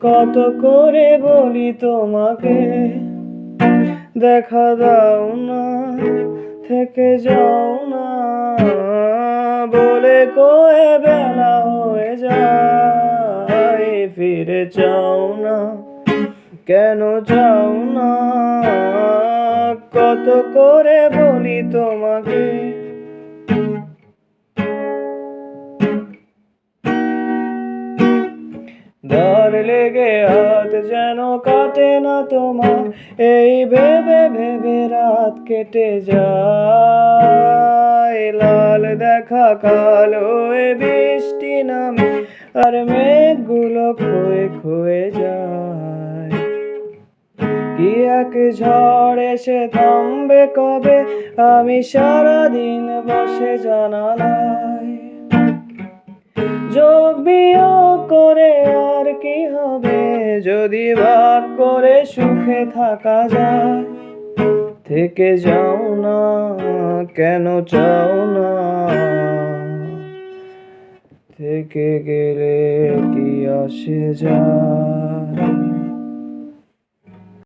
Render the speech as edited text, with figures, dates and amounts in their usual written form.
কত করে বলি তোমাকে দেখা দাও না, থেকে যাও না, বলে কয়ে বেলা হয়ে যায়, ফিরে চাও না, কেন চাও না, কত করে বলি তোমাকে। ধার লেগে হাত যেন কাটে না তোমার, এই ভেবে ভেবে রাত কেটে যায়। লাল দেখা কালো হয়ে বৃষ্টি নামে, আর মেঘগুলো ক্ষয়ে ক্ষয়ে যায়। কি এক ঝড় এসে থামবে কবে, আমি সারাদিন বসে জানালায়। যোগ বিয়োগ করে আর কি হবে, যদি ভাগ করে সুখে থাকা যায়। থেকে যাও না, কেন চাও না, থেকে গেলে কি আসে যায়।